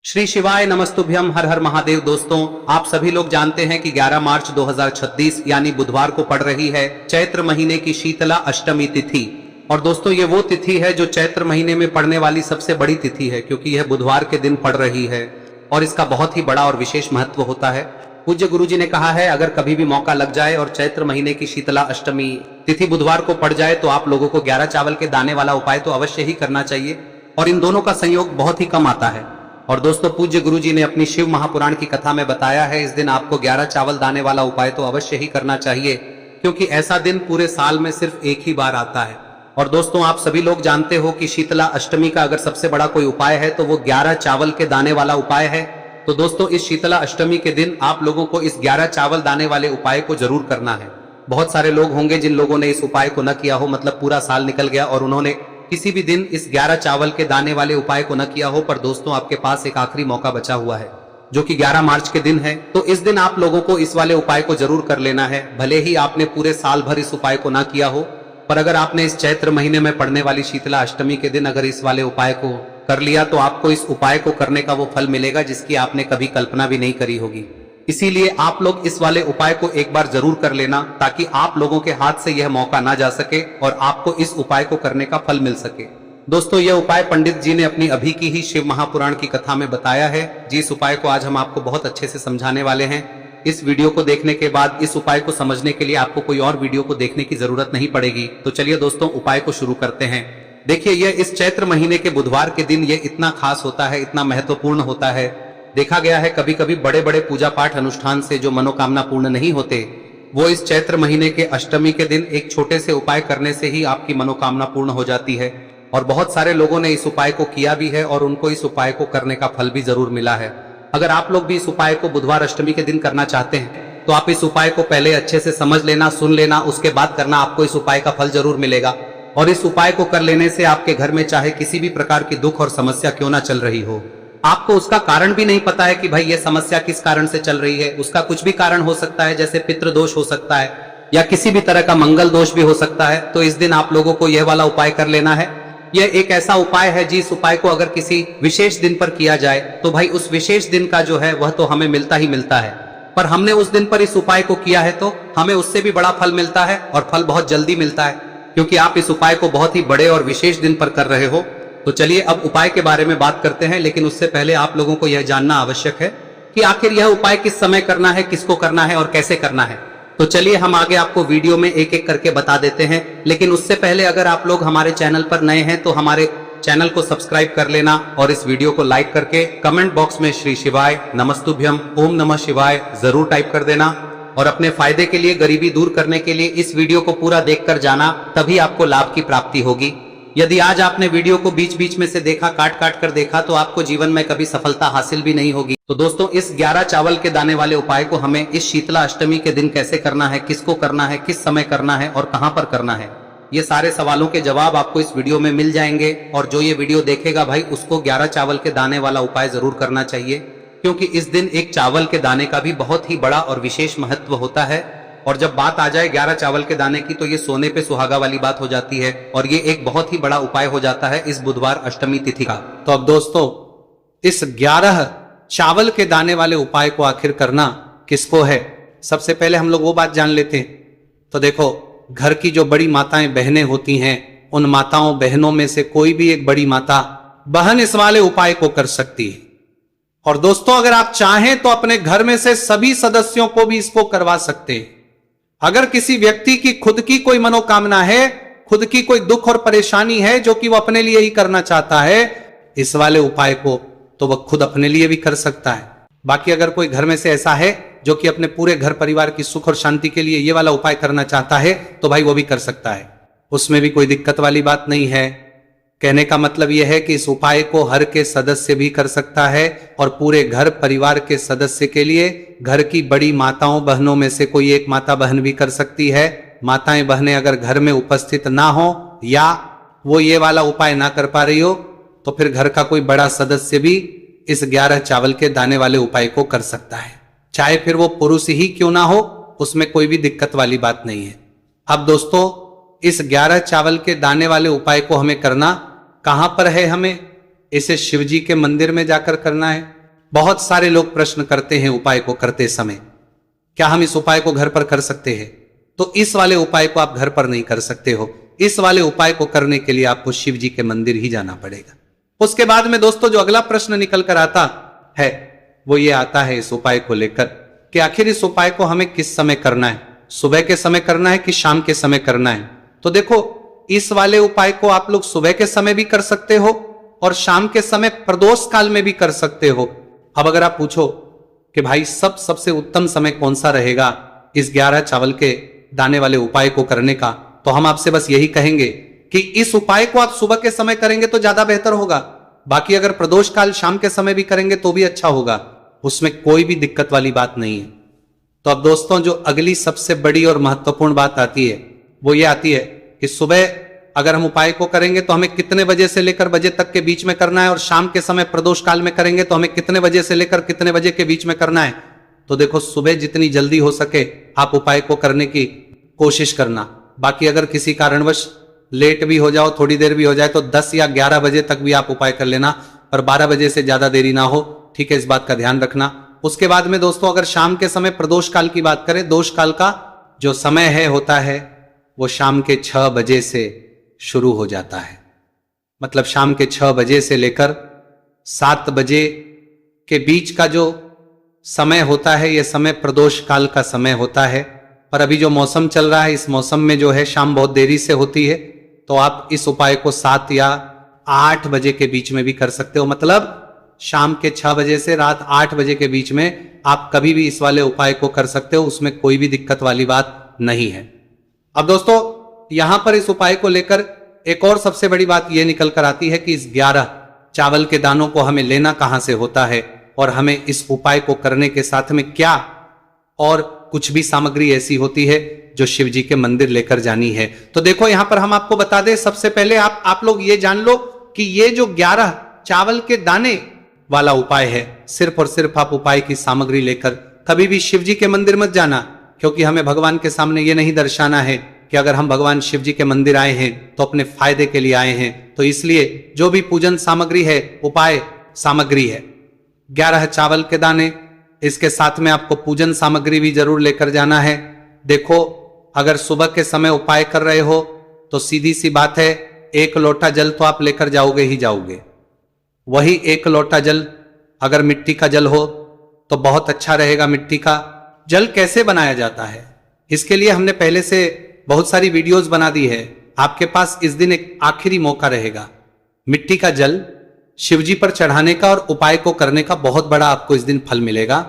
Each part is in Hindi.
श्री शिवाय नमस्तुभ्यम हर हर महादेव। दोस्तों, आप सभी लोग जानते हैं कि 11 मार्च 2036 यानी बुधवार को पड़ रही है चैत्र महीने की शीतला अष्टमी तिथि। और दोस्तों, ये वो तिथि है जो चैत्र महीने में पड़ने वाली सबसे बड़ी तिथि है, क्योंकि यह बुधवार के दिन पड़ रही है और इसका बहुत ही बड़ा और विशेष महत्व होता है। पूज्य गुरु जी ने कहा है, अगर कभी भी मौका लग जाए और चैत्र महीने की शीतला अष्टमी तिथि बुधवार को पड़ जाए तो आप लोगों को 11 चावल के दाने वाला उपाय तो अवश्य ही करना चाहिए। और इन दोनों का संयोग बहुत ही कम आता है। और दोस्तों, पूज्य गुरु जी ने अपनी शिव महापुराण की कथा में बताया है, इस दिन आपको 11 चावल दाने वाला उपाय तो अवश्य ही करना चाहिए, क्योंकि ऐसा दिन पूरे साल में सिर्फ एक ही बार आता है। और दोस्तों, आप सभी लोग जानते हो कि शीतला अष्टमी का अगर सबसे बड़ा कोई उपाय है तो वो 11 चावल के दाने वाला उपाय है। तो दोस्तों, इस शीतला अष्टमी के दिन आप लोगों को इस 11 चावल दाने वाले उपाय को जरूर करना है। बहुत सारे लोग होंगे जिन लोगों ने इस उपाय को न किया हो, मतलब पूरा साल निकल गया और उन्होंने किसी भी दिन इस 11 चावल के दाने वाले उपाय को न किया हो। पर दोस्तों, आपके पास एक आखिरी मौका बचा हुआ है, जो कि 11 मार्च के दिन है। तो इस दिन आप लोगों को इस वाले उपाय को जरूर कर लेना है। भले ही आपने पूरे साल भर इस उपाय को ना किया हो, पर अगर आपने इस चैत्र महीने में पड़ने वाली शीतला अष्टमी के दिन अगर इस वाले उपाय को कर लिया तो आपको इस उपाय को करने का वो फल मिलेगा जिसकी आपने कभी कल्पना भी नहीं करी होगी। इसीलिए आप लोग इस वाले उपाय को एक बार जरूर कर लेना, ताकि आप लोगों के हाथ से यह मौका ना जा सके और आपको इस उपाय को करने का फल मिल सके। दोस्तों, यह उपाय पंडित जी ने अपनी अभी की ही शिव महापुराण की कथा में बताया है, जिस उपाय को आज हम आपको बहुत अच्छे से समझाने वाले हैं। इस वीडियो को देखने के बाद इस उपाय को समझने के लिए आपको कोई और वीडियो को देखने की जरूरत नहीं पड़ेगी। तो चलिए दोस्तों, उपाय को शुरू करते हैं। देखिए, यह इस चैत्र महीने के बुधवार के दिन ये इतना खास होता है, इतना महत्वपूर्ण होता है। देखा गया है कभी कभी बड़े बड़े पूजा पाठ अनुष्ठान से जो मनोकामना पूर्ण नहीं होते, वो इस चैत्र महीने के अष्टमी के दिन एक छोटे से उपाय करने से ही आपकी मनोकामना पूर्ण हो जाती है। और बहुत सारे लोगों ने इस उपाय को किया भी है और उनको इस उपाय को करने का फल भी जरूर मिला है। अगर आप लोग भी इस उपाय को बुधवार अष्टमी के दिन करना चाहते हैं तो आप इस उपाय को पहले अच्छे से समझ लेना, सुन लेना, उसके बाद करना। आपको इस उपाय का फल जरूर मिलेगा। और इस उपाय को कर लेने से आपके घर में चाहे किसी भी प्रकार की दुख और समस्या क्यों ना चल रही हो, आपको उसका कारण भी नहीं पता है कि भाई ये समस्या किस कारण से चल रही है, उसका कुछ भी कारण हो सकता है, जैसे पितृदोष हो सकता है या किसी भी तरह का मंगल दोष भी हो सकता है। तो इस दिन आप लोगों को यह वाला उपाय कर लेना है। यह एक ऐसा उपाय है जिस उपाय को अगर किसी विशेष दिन पर किया जाए तो भाई उस विशेष दिन का जो है वह तो हमें मिलता ही मिलता है। पर हमने उस दिन पर इस उपाय को किया है तो हमें उससे भी बड़ा फल मिलता है, और फल बहुत जल्दी मिलता है, क्योंकि आप इस उपाय को बहुत ही बड़े और विशेष दिन पर कर रहे हो। तो चलिए अब उपाय के बारे में बात करते हैं, लेकिन उससे पहले आप लोगों को यह जानना आवश्यक है कि आखिर यह उपाय किस समय करना है, किसको करना है और कैसे करना है। तो चलिए हम आगे आपको वीडियो में एक एक करके बता देते हैं। लेकिन उससे पहले अगर आप लोग हमारे चैनल पर नए हैं तो हमारे चैनल को सब्सक्राइब कर लेना और इस वीडियो को लाइक करके कमेंट बॉक्स में श्री शिवाय नमस्तुभ्यम ओम नमः शिवाय जरूर टाइप कर देना। और अपने फायदे के लिए, गरीबी दूर करने के लिए इस वीडियो को पूरा देखकर जाना, तभी आपको लाभ की प्राप्ति होगी। यदि आज आपने वीडियो को बीच बीच में से देखा, काट काट कर देखा, तो आपको जीवन में कभी सफलता हासिल भी नहीं होगी। तो दोस्तों, इस 11 चावल के दाने वाले उपाय को हमें इस शीतला अष्टमी के दिन कैसे करना है, किसको करना है, किस समय करना है और कहां पर करना है, ये सारे सवालों के जवाब आपको इस वीडियो में मिल जाएंगे। और जो ये वीडियो देखेगा भाई, उसको 11 चावल के दाने वाला उपाय जरूर करना चाहिए, क्योंकि इस दिन एक चावल के दाने का भी बहुत ही बड़ा और विशेष महत्व होता है। और जब बात आ जाए 11 चावल के दाने की तो ये सोने पे सुहागा वाली बात हो जाती है, और ये एक बहुत ही बड़ा उपाय हो जाता है इस बुधवार अष्टमी तिथि का। तो अब दोस्तों, इस 11 चावल के दाने वाले उपाय को आखिर करना किसको है, सबसे पहले हम लोग वो बात जान लेते हैं। तो देखो, घर की जो बड़ी माताएं बहनें होती हैं, उन माताओं बहनों में से कोई भी एक बड़ी माता बहन इस वाले उपाय को कर सकती है। और दोस्तों, अगर आप चाहें तो अपने घर में से सभी सदस्यों को भी इसको करवा सकते हैं। अगर किसी व्यक्ति की खुद की कोई मनोकामना है, खुद की कोई दुख और परेशानी है जो कि वो अपने लिए ही करना चाहता है इस वाले उपाय को, तो वह खुद अपने लिए भी कर सकता है। बाकी अगर कोई घर में से ऐसा है जो कि अपने पूरे घर परिवार की सुख और शांति के लिए ये वाला उपाय करना चाहता है, तो भाई वो भी कर सकता है, उसमें भी कोई दिक्कत वाली बात नहीं है। कहने का मतलब यह है कि इस उपाय को हर के सदस्य भी कर सकता है, और पूरे घर परिवार के सदस्य के लिए घर की बड़ी माताओं बहनों में से कोई एक माता बहन भी कर सकती है। माताएं बहनें अगर घर में उपस्थित ना हो या वो ये वाला उपाय ना कर पा रही हो, तो फिर घर का कोई बड़ा सदस्य भी इस 11 चावल के दाने वाले उपाय को कर सकता है, चाहे फिर वो पुरुष ही क्यों ना हो, उसमें कोई भी दिक्कत वाली बात नहीं है। अब दोस्तों, इस 11 चावल के दाने वाले उपाय को हमें करना कहां पर है, हमें इसे शिव जी के मंदिर में जाकर करना है। बहुत सारे लोग प्रश्न करते हैं उपाय को करते समय, क्या हम इस उपाय को घर पर कर सकते हैं? तो इस वाले उपाय को आप घर पर नहीं कर सकते हो। इस वाले उपाय को करने के लिए आपको शिव जी के मंदिर ही जाना पड़ेगा। उसके बाद में दोस्तों जो अगला प्रश्न निकल कर आता है वो ये आता है इस उपाय को लेकर कि आखिर इस उपाय को हमें किस समय करना है, सुबह के समय करना है कि शाम के समय करना है? तो देखो इस वाले उपाय को आप लोग सुबह के समय भी कर सकते हो और शाम के समय प्रदोष काल में भी कर सकते हो। अब अगर आप पूछो कि भाई सबसे उत्तम समय कौन सा रहेगा इस 11 चावल के दाने वाले उपाय को करने का, तो हम आपसे बस यही कहेंगे कि इस उपाय को आप सुबह के समय करेंगे तो ज्यादा बेहतर होगा। बाकी अगर प्रदोष काल शाम के समय भी करेंगे तो भी अच्छा होगा, उसमें कोई भी दिक्कत वाली बात नहीं है। तो अब दोस्तों जो अगली सबसे बड़ी और महत्वपूर्ण बात आती है वो ये आती है कि सुबह अगर हम उपाय को करेंगे तो हमें कितने बजे से लेकर बजे तक के बीच में करना है, और शाम के समय प्रदोष काल में करेंगे तो हमें कितने बजे से लेकर कितने बजे के बीच में करना है। तो देखो सुबह जितनी जल्दी हो सके आप उपाय को करने की कोशिश करना। बाकी अगर किसी कारणवश लेट भी हो जाओ, थोड़ी देर भी हो जाए, तो 10 या 11 बजे तक भी आप उपाय कर लेना, पर 12 बजे से ज्यादा देरी ना हो, ठीक है, इस बात का ध्यान रखना। उसके बाद में दोस्तों अगर शाम के समय प्रदोष काल की बात करें, दोष काल का जो समय है होता है वो शाम के 6 बजे से शुरू हो जाता है। मतलब शाम के 6 बजे से लेकर 7 बजे के बीच का जो समय होता है ये समय प्रदोष काल का समय होता है। पर अभी जो मौसम चल रहा है इस मौसम में जो है शाम बहुत देरी से होती है, तो आप इस उपाय को 7 या 8 बजे के बीच में भी कर सकते हो। मतलब शाम के 6 बजे से रात 8 बजे के बीच में आप कभी भी इस वाले उपाय को कर सकते हो, उसमें कोई भी दिक्कत वाली बात नहीं है। अब दोस्तों यहां पर इस उपाय को लेकर एक और सबसे बड़ी बात यह निकल कर आती है कि इस 11 चावल के दानों को हमें लेना कहां से होता है और हमें इस उपाय को करने के साथ में क्या और कुछ भी सामग्री ऐसी होती है जो शिव जी के मंदिर लेकर जानी है। तो देखो यहां पर हम आपको बता दें, सबसे पहले आप लोग ये जान लो कि ये जो 11 चावल के दाने वाला उपाय है, सिर्फ और सिर्फ आप उपाय की सामग्री लेकर कभी भी शिव जी के मंदिर मत जाना, क्योंकि हमें भगवान के सामने ये नहीं दर्शाना है कि अगर हम भगवान शिव जी के मंदिर आए हैं तो अपने फायदे के लिए आए हैं। तो इसलिए जो भी पूजन सामग्री है, उपाय सामग्री है 11 चावल के दाने, इसके साथ में आपको पूजन सामग्री भी जरूर लेकर जाना है। देखो अगर सुबह के समय उपाय कर रहे हो तो सीधी सी बात है 1 लोटा जल तो आप लेकर जाओगे ही जाओगे। वही 1 लोटा जल अगर मिट्टी का जल हो तो बहुत अच्छा रहेगा। मिट्टी का जल कैसे बनाया जाता है इसके लिए हमने पहले से बहुत सारी वीडियोस बना दी है। आपके पास इस दिन एक आखिरी मौका रहेगा मिट्टी का जल शिवजी पर चढ़ाने का और उपाय को करने का, बहुत बड़ा आपको इस दिन फल मिलेगा।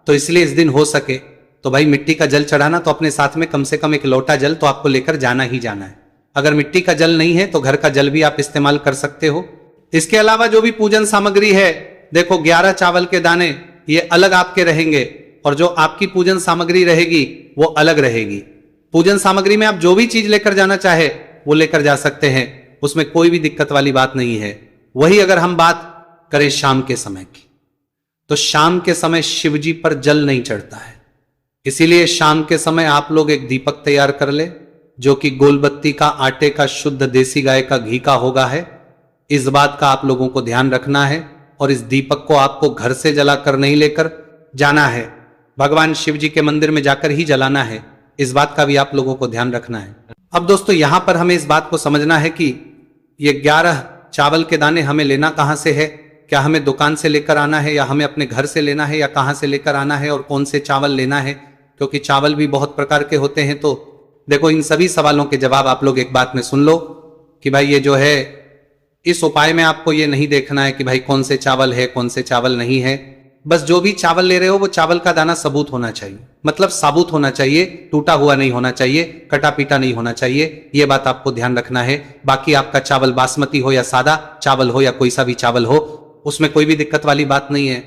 तो इसलिए इस दिन हो सके तो भाई मिट्टी का जल चढ़ाना, तो अपने साथ में कम से कम 1 लोटा जल तो आपको लेकर जाना ही जाना है। अगर मिट्टी का जल नहीं है तो घर का जल भी आप इस्तेमाल कर सकते हो। इसके अलावा जो भी पूजन सामग्री है, देखो 11 चावल के दाने ये अलग आपके रहेंगे और जो आपकी पूजन सामग्री रहेगी वो अलग रहेगी। पूजन सामग्री में आप जो भी चीज लेकर जाना चाहे वो लेकर जा सकते हैं, उसमें कोई भी दिक्कत वाली बात नहीं है। वही अगर हम बात करें शाम के समय की, तो शाम के समय शिवजी पर जल नहीं चढ़ता है, इसीलिए शाम के समय आप लोग एक दीपक तैयार कर ले जो कि गोलबत्ती का, आटे का, शुद्ध देसी गाय का घी का होगा है। इस बात का आप लोगों को ध्यान रखना है और इस दीपक को आपको घर से जलाकर नहीं लेकर जाना है, भगवान शिव जी के मंदिर में जाकर ही जलाना है। इस बात का भी आप लोगों को ध्यान रखना है। अब दोस्तों यहां पर हमें इस बात को समझना है कि ये 11 चावल के दाने हमें लेना कहां से है, क्या हमें दुकान से लेकर आना है या हमें अपने घर से लेना है या कहां से लेकर आना है और कौन से चावल लेना है, क्योंकि चावल भी बहुत प्रकार के होते हैं। तो देखो इन सभी सवालों के जवाब आप लोग एक बात में सुन लो कि भाई ये जो है इस उपाय में आपको ये नहीं देखना है कि भाई कौन से चावल है कौन से चावल नहीं है। बस जो भी चावल ले रहे हो वो चावल का दाना सबूत होना चाहिए, मतलब साबुत होना चाहिए, टूटा हुआ नहीं होना चाहिए, कटा पीटा नहीं होना चाहिए। ये बात आपको ध्यान रखना है। बाकी आपका चावल बासमती हो या सादा चावल हो या कोई सा भी चावल हो, उसमें कोई भी दिक्कत वाली बात नहीं है।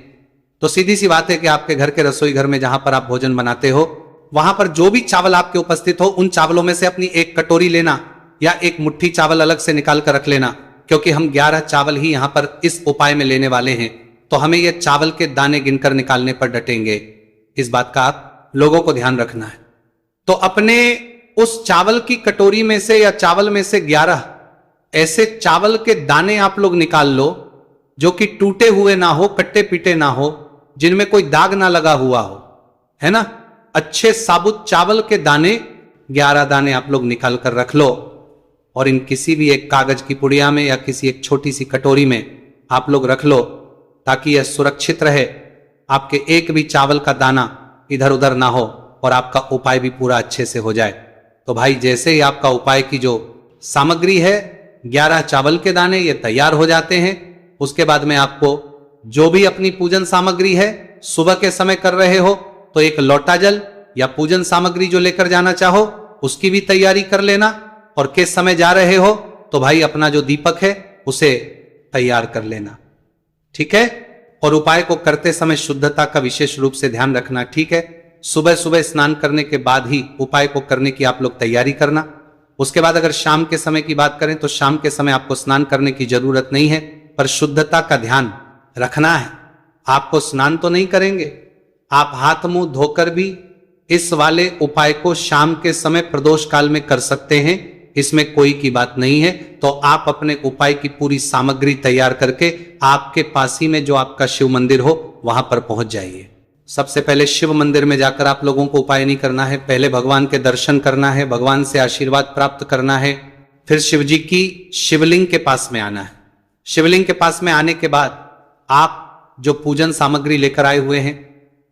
तो सीधी सी बात है कि आपके घर के रसोई घर में जहां पर आप भोजन बनाते हो वहां पर जो भी चावल आपके उपस्थित हो उन चावलों में से अपनी 1 कटोरी लेना या 1 मुट्ठी चावल अलग से निकाल कर रख लेना, क्योंकि हम 11 चावल ही यहां पर इस उपाय में लेने वाले हैं। तो हमें ये चावल के दाने गिनकर निकालने पर डटेंगे, इस बात का आप लोगों को ध्यान रखना है। तो अपने उस चावल की कटोरी में से या चावल में से 11 ऐसे चावल के दाने आप लोग निकाल लो जो कि टूटे हुए ना हो, कट्टे पीटे ना हो, जिनमें कोई दाग ना लगा हुआ हो, है ना। अच्छे साबुत चावल के दाने 11 दाने आप लोग निकाल कर रख लो और इन किसी भी एक कागज की पुड़िया में या किसी एक छोटी सी कटोरी में आप लोग रख लो, ताकि यह सुरक्षित रहे, आपके एक भी चावल का दाना इधर उधर ना हो और आपका उपाय भी पूरा अच्छे से हो जाए। तो भाई जैसे ही आपका उपाय की जो सामग्री है 11 चावल के दाने ये तैयार हो जाते हैं, उसके बाद में आपको जो भी अपनी पूजन सामग्री है सुबह के समय कर रहे हो तो एक लोटा जल या पूजन सामग्री जो लेकर जाना चाहो उसकी भी तैयारी कर लेना, और किस समय जा रहे हो तो भाई अपना जो दीपक है उसे तैयार कर लेना, ठीक है। और उपाय को करते समय शुद्धता का विशेष रूप से ध्यान रखना, ठीक है। सुबह सुबह स्नान करने के बाद ही उपाय को करने की आप लोग तैयारी करना। उसके बाद अगर शाम के समय की बात करें तो शाम के समय आपको स्नान करने की जरूरत नहीं है, पर शुद्धता का ध्यान रखना है। आपको स्नान तो नहीं करेंगे, आप हाथ मुंह धोकर भी इस वाले उपाय को शाम के समय प्रदोष काल में कर सकते हैं, इसमें कोई की बात नहीं है। तो आप अपने उपाय की पूरी सामग्री तैयार करके आपके पास ही में जो आपका शिव मंदिर हो वहां पर पहुंच जाइए। सबसे पहले शिव मंदिर में जाकर आप लोगों को उपाय नहीं करना है, पहले भगवान के दर्शन करना है, भगवान से आशीर्वाद प्राप्त करना है, फिर शिव जी की शिवलिंग के पास में आना है। शिवलिंग के पास में आने के बाद आप जो पूजन सामग्री लेकर आए हुए हैं,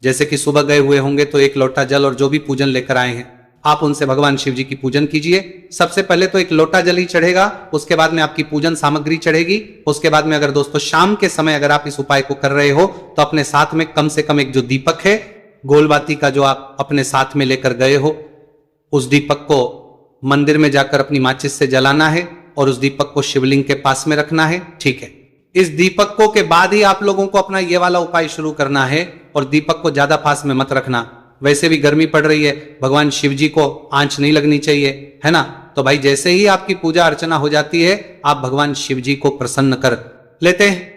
जैसे कि सुबह गए हुए होंगे तो एक लोटा जल और जो भी पूजन लेकर आए हैं आप उनसे भगवान शिव जी की पूजन कीजिए। सबसे पहले तो एक लोटा जल ही चढ़ेगा, उसके बाद में आपकी पूजन सामग्री चढ़ेगी। उसके बाद में अगर दोस्तों शाम के समय अगर आप इस उपाय को कर रहे हो तो अपने साथ में कम से कम एक जो दीपक है गोलबाती का जो आप अपने साथ में लेकर गए हो, उस दीपक को मंदिर में जाकर अपनी माचिस से जलाना है और उस दीपक को शिवलिंग के पास में रखना है, ठीक है। इस दीपकों के बाद ही आप लोगों को अपना ये वाला उपाय शुरू करना है, और दीपक को ज्यादा पास में मत रखना, वैसे भी गर्मी पड़ रही है, भगवान शिव जी को आंच नहीं लगनी चाहिए, है ना। तो भाई जैसे ही आपकी पूजा अर्चना हो जाती है आप भगवान शिव जी को प्रसन्न कर लेते हैं।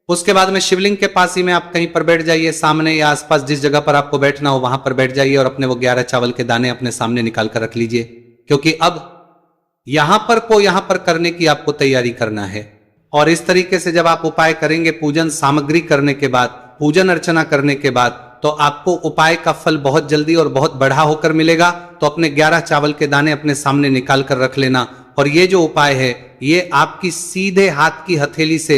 उसके बाद में शिवलिंग के पास ही में आप कहीं पर बैठ जाइए, सामने या आसपास जिस जगह पर आपको बैठना हो वहां पर बैठ जाइए और अपने वो 11 चावल के दाने अपने सामने निकाल कर रख लीजिए, क्योंकि अब यहां पर करने की आपको तैयारी करना है। और इस तरीके से जब आप उपाय करेंगे पूजन सामग्री करने के बाद, पूजन अर्चना करने के बाद, तो आपको उपाय का फल बहुत जल्दी और बहुत बढ़ा होकर मिलेगा। तो अपने 11 चावल के दाने अपने सामने निकाल कर रख लेना, और ये जो उपाय है ये आपकी सीधे हाथ की हथेली से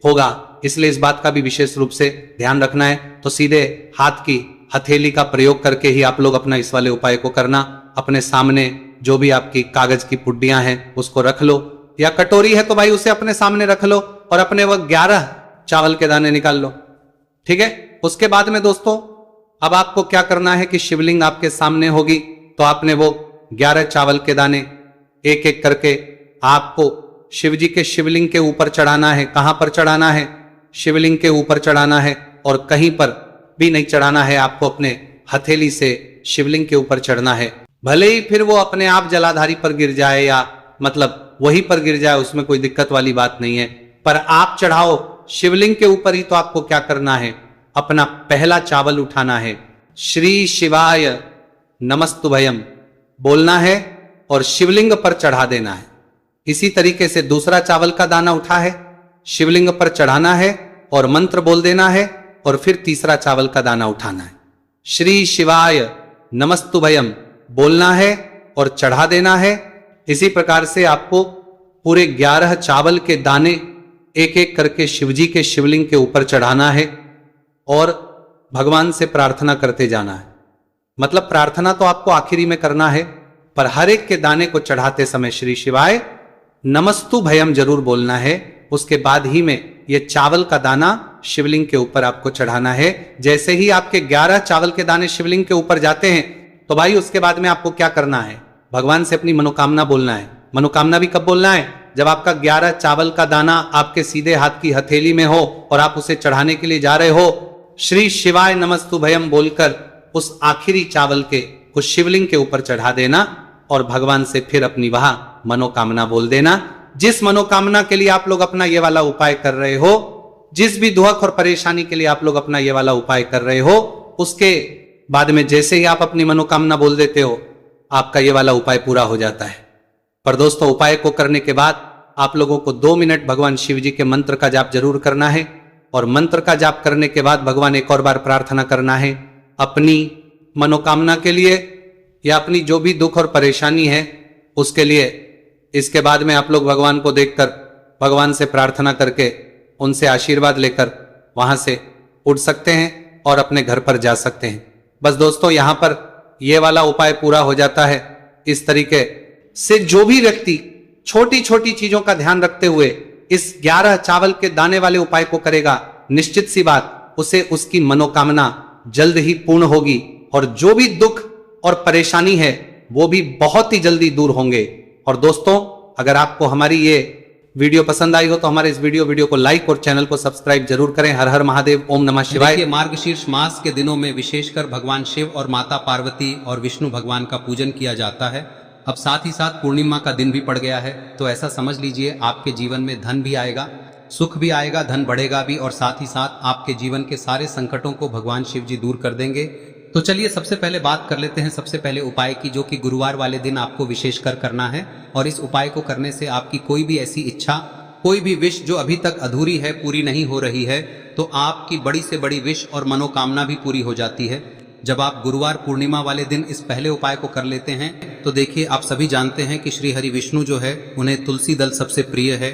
होगा, इसलिए इस बात का भी विशेष रूप से ध्यान रखना है। तो सीधे हाथ की हथेली का प्रयोग करके ही आप लोग अपना इस वाले उपाय को करना। अपने सामने जो भी आपकी कागज की पुड्डियां हैं उसको रख लो, या कटोरी है तो भाई उसे अपने सामने रख लो और अपने वो 11 चावल के दाने निकाल लो, ठीक है। उसके बाद में दोस्तों अब आपको क्या करना है कि शिवलिंग आपके सामने होगी, तो आपने वो 11 चावल के दाने एक एक करके आपको शिव जी के शिवलिंग के ऊपर चढ़ाना है। कहां पर चढ़ाना है? शिवलिंग के ऊपर चढ़ाना है, और कहीं पर भी नहीं चढ़ाना है, आपको अपने हथेली से शिवलिंग के ऊपर चढ़ना है। भले ही फिर वो अपने आप जलाधारी पर गिर जाए या मतलब वहीं पर गिर जाए, उसमें कोई दिक्कत वाली बात नहीं है, पर आप चढ़ाओ शिवलिंग के ऊपर ही। तो आपको क्या करना है, अपना पहला चावल उठाना है, श्री शिवाय नमस्तुभयम बोलना है और शिवलिंग पर चढ़ा देना है। इसी तरीके से दूसरा चावल का दाना उठा है, शिवलिंग पर चढ़ाना है और मंत्र बोल देना है, और फिर तीसरा चावल का दाना उठाना है, श्री शिवाय नमस्तुभयम बोलना है और चढ़ा देना है। इसी प्रकार से आपको पूरे 11 चावल के दाने एक एक करके शिवजी के शिवलिंग के ऊपर चढ़ाना है और भगवान से प्रार्थना करते जाना है। मतलब प्रार्थना तो आपको आखिरी में करना है, पर हर एक के दाने को चढ़ाते समय श्री शिवाय नमस्तु भयम जरूर बोलना है। उसके बाद ही में ये चावल का दाना शिवलिंग के ऊपर आपको चढ़ाना है। जैसे ही आपके 11 चावल के दाने शिवलिंग के ऊपर जाते हैं तो भाई उसके बाद में आपको क्या करना है, भगवान से अपनी मनोकामना बोलना है। मनोकामना भी कब बोलना है? जब आपका 11 चावल का दाना आपके सीधे हाथ की हथेली में हो और आप उसे चढ़ाने के लिए जा रहे हो, श्री शिवाय नमस्तु भयम बोलकर उस आखिरी चावल के उस शिवलिंग के ऊपर चढ़ा देना और भगवान से फिर अपनी वहां मनोकामना बोल देना। जिस मनोकामना के लिए आप लोग अपना ये वाला उपाय कर रहे हो, जिस भी दुख और परेशानी के लिए आप लोग अपना ये वाला उपाय कर रहे हो, उसके बाद में जैसे ही आप अपनी मनोकामना बोल देते हो, आपका ये वाला उपाय पूरा हो जाता है। पर दोस्तों, उपाय को करने के बाद आप लोगों को 2 मिनट भगवान शिव जी के मंत्र का जाप जरूर करना है, और मंत्र का जाप करने के बाद भगवान एक और बार प्रार्थना करना है अपनी मनोकामना के लिए या अपनी जो भी दुख और परेशानी है उसके लिए। इसके बाद में आप लोग भगवान को देखकर, भगवान से प्रार्थना करके, उनसे आशीर्वाद लेकर वहां से उठ सकते हैं और अपने घर पर जा सकते हैं। बस दोस्तों, यहां पर यह वाला उपाय पूरा हो जाता है। इस तरीके से जो भी व्यक्ति छोटी छोटी चीजों का ध्यान रखते हुए इस 11 चावल के दाने वाले उपाय को करेगा, निश्चित सी बात उसे उसकी मनोकामना जल्द ही पूर्ण होगी, और जो भी दुख और परेशानी है वो भी बहुत ही जल्दी दूर होंगे। और दोस्तों, अगर आपको हमारी ये वीडियो पसंद आई हो तो हमारे इस वीडियो को लाइक और चैनल को सब्सक्राइब जरूर करें। हर हर महादेव, ओम नमः शिवाय। मार्गशीर्ष मास के दिनों में विशेषकर भगवान शिव और माता पार्वती और विष्णु भगवान का पूजन किया जाता है। अब साथ ही साथ पूर्णिमा का दिन भी पड़ गया है, तो ऐसा समझ लीजिए आपके जीवन में धन भी आएगा, सुख भी आएगा, धन बढ़ेगा भी, और साथ ही साथ आपके जीवन के सारे संकटों को भगवान शिव जी दूर कर देंगे। तो चलिए सबसे पहले बात कर लेते हैं सबसे पहले उपाय की, जो कि गुरुवार वाले दिन आपको विशेषकर करना है। और इस उपाय को करने से आपकी कोई भी ऐसी इच्छा, कोई भी विश जो अभी तक अधूरी है, पूरी नहीं हो रही है, तो आपकी बड़ी से बड़ी विश और मनोकामना भी पूरी हो जाती है जब आप गुरुवार पूर्णिमा वाले दिन इस पहले उपाय को कर लेते हैं। तो देखिए, आप सभी जानते हैं कि श्री हरि विष्णु जो है उन्हें तुलसी दल सबसे प्रिय है।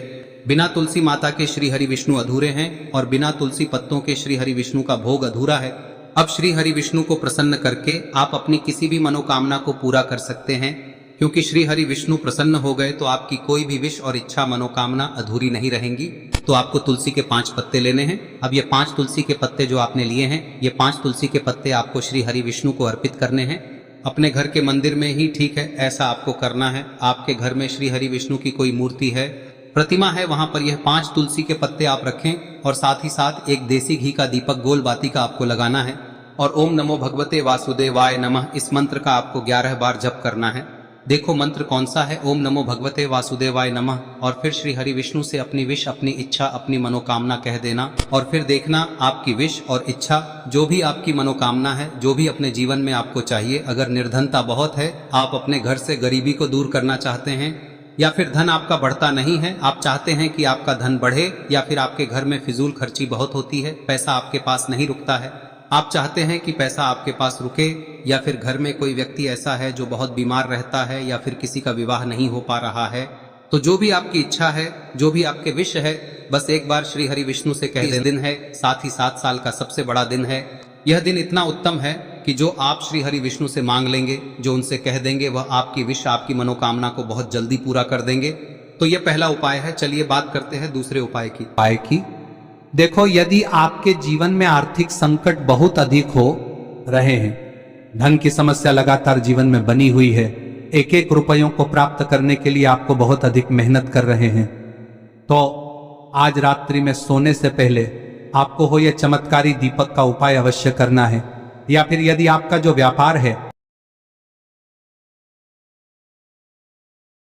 बिना तुलसी माता के श्री हरि विष्णु अधूरे हैं, और बिना तुलसी पत्तों के श्री हरि विष्णु का भोग अधूरा है। अब श्री हरि विष्णु को प्रसन्न करके आप अपनी किसी भी मनोकामना को पूरा कर सकते हैं, क्योंकि श्री हरि विष्णु प्रसन्न हो गए तो आपकी कोई भी विश और इच्छा, मनोकामना अधूरी नहीं रहेंगी। तो आपको तुलसी के 5 पत्ते लेने हैं। अब ये 5 तुलसी के पत्ते जो आपने लिए हैं, ये 5 तुलसी के पत्ते आपको श्री हरि विष्णु को अर्पित करने हैं। अपने घर के मंदिर में ही ठीक है, ऐसा आपको करना है। आपके घर में श्री हरि विष्णु की कोई मूर्ति है, प्रतिमा है, वहां पर यह 5 तुलसी के पत्ते आप रखें, और साथ ही साथ एक देसी घी का दीपक गोल बाती का आपको लगाना है, और ओम नमो भगवते वासुदेवाय नमः इस मंत्र का आपको 11 बार जप करना है। देखो मंत्र कौन सा है, ओम नमो भगवते वासुदेवाय नमः, और फिर श्री हरि विष्णु से अपनी विश, अपनी इच्छा, अपनी मनोकामना कह देना, और फिर देखना आपकी विश और इच्छा, जो भी आपकी मनोकामना है, जो भी अपने जीवन में आपको चाहिए। अगर निर्धनता बहुत है, आप अपने घर से गरीबी को दूर करना चाहते हैं, या फिर धन आपका बढ़ता नहीं है, आप चाहते हैं कि आपका धन बढ़े, या फिर आपके घर में फिजूल खर्ची बहुत होती है, पैसा आपके पास नहीं रुकता है, आप चाहते हैं कि पैसा आपके पास रुके, या फिर घर में कोई व्यक्ति ऐसा है जो बहुत बीमार रहता है, या फिर किसी का विवाह नहीं हो पा रहा है, तो जो भी आपकी इच्छा है, जो भी आपके विश है, बस एक बार श्री हरि विष्णु से कह दें। दिन है, साथ ही 7 साल का सबसे बड़ा दिन है। यह दिन इतना उत्तम है कि जो आप श्री हरि विष्णु से मांग लेंगे, जो उनसे कह देंगे, वह आपकी विश, आपकी मनोकामना को बहुत जल्दी पूरा कर देंगे। तो यह पहला उपाय है। चलिए बात करते हैं दूसरे उपाय की। देखो, यदि आपके जीवन में आर्थिक संकट बहुत अधिक हो रहे हैं, धन की समस्या लगातार जीवन में बनी हुई है, एक एक रुपयों को प्राप्त करने के लिए आपको बहुत अधिक मेहनत कर रहे हैं, तो आज रात्रि में सोने से पहले आपको हो यह चमत्कारी दीपक का उपाय अवश्य करना है। या फिर यदि आपका जो व्यापार है